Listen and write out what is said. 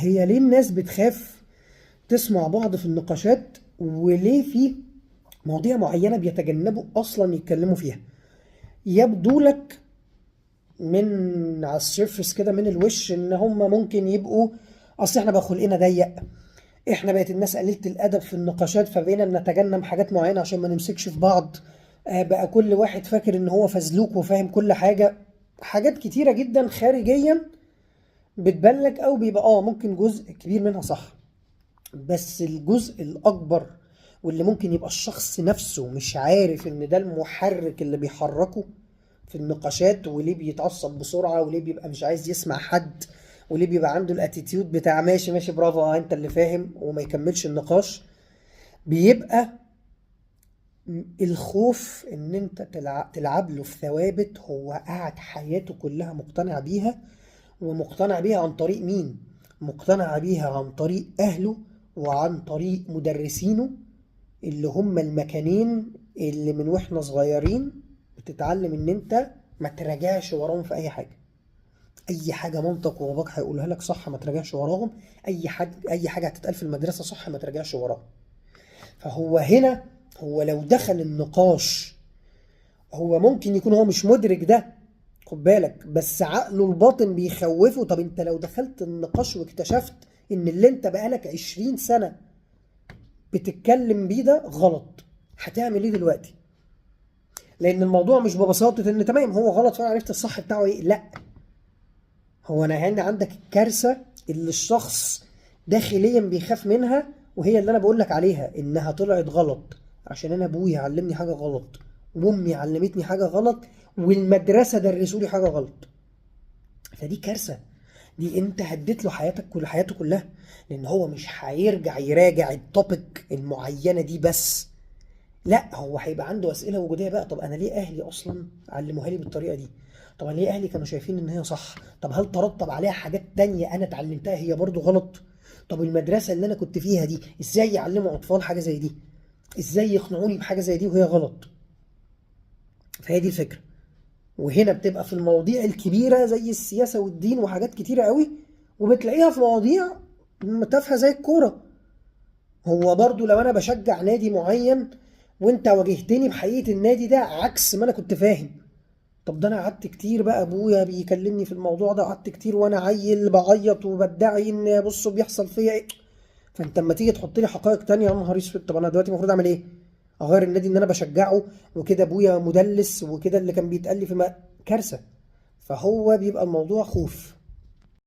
هي ليه الناس بتخاف تسمع بعض في النقاشات، وليه في مواضيع معينة بيتجنبوا أصلا يتكلموا فيها؟ يبدو لك من على السيرفس كده من الوش ان هم ممكن يبقوا اصل احنا بقى خلقنا ضيق، احنا بقت الناس قليلة الادب في النقاشات فبقينا بنتجنب حاجات معينة عشان ما نمسكش في بعض. بقى كل واحد فاكر ان هو فزلوك وفاهم كل حاجة. حاجات كتيرة جدا خارجيا بتبان لك، او بيبقى ممكن جزء كبير منها صح، بس الجزء الاكبر واللي ممكن يبقى الشخص نفسه مش عارف ان ده المحرك اللي بيحركه في النقاشات، وليه بيتعصب بسرعة، وليه بيبقى مش عايز يسمع حد، وليه بيبقى عنده الاتيتيود بتاع ماشي ماشي برافو انت اللي فاهم وما يكملش النقاش. بيبقى الخوف ان انت تلعب له في ثوابت هو قاعد حياته كلها مقتنع بيها، ومقتنع بيها عن طريق مين؟ مقتنع بيها عن طريق اهله وعن طريق مدرسينه، اللي هم المكانين اللي من واحنا صغيرين بتتعلم ان انت ما تراجعش وراهم في اي حاجه. اي حاجه مامتك وباباك هيقولها لك صح ما تراجعش وراهم، اي حاجه هتتقال في المدرسه صح ما تراجعش وراهم. فهو هنا، هو لو دخل النقاش هو ممكن يكون هو مش مدرك ده، خد بالك، بس عقله الباطن بيخوفه. طب انت لو دخلت النقاش واكتشفت ان اللي انت بقالك 20 سنه بتتكلم بيه ده غلط، هتعمل ايه دلوقتي؟ لان الموضوع مش ببساطه ان تمام هو غلط فانا عرفت الصح بتاعه ايه، لا. هو انا هنا عندك الكارثه اللي الشخص داخليا بيخاف منها، وهي اللي انا بقول لك عليها انها طلعت غلط عشان انا ابويا علمني حاجه غلط، وامي علمتني حاجه غلط، والمدرسه درسولي حاجه غلط. فدي كارثه، دي انت هديت له حياتك كل حياته كلها، لان هو مش هيرجع يراجع التوبيك المعينه دي بس، لا هو هيبقى عنده اسئله وجوديه بقى. طب انا ليه اهلي اصلا علموها لي بالطريقه دي؟ طب انا ليه اهلي كانوا شايفين ان هي صح؟ طب هل ترتب عليها حاجات تانية انا اتعلمتها هي برضو غلط؟ طب المدرسه اللي انا كنت فيها دي ازاي يعلموا اطفال حاجه زي دي؟ ازاي يقنعوني بحاجه زي دي وهي غلط؟ فهي دي الفكره. وهنا بتبقى في المواضيع الكبيره زي السياسه والدين وحاجات كتيره قوي، وبتلاقيها في مواضيع تافهه زي الكوره. هو برضو لو انا بشجع نادي معين وانت واجهتني بحقيقة النادي ده عكس ما انا كنت فاهم، طب ده انا قعدت كتير بقى ابويا بيكلمني في الموضوع ده، قعدت كتير وانا عيل بعيط وبدعي ان بصوا بيحصل فيا ايه. فانت اما تيجي تحط لي حقائق تانية يا نهار اسود، طب انا دلوقتي المفروض اعمل ايه؟ اغير النادي ان انا بشجعه وكده ابويا مدلس وكده اللي كان بيتقال لي في كارثة. فهو بيبقى الموضوع خوف.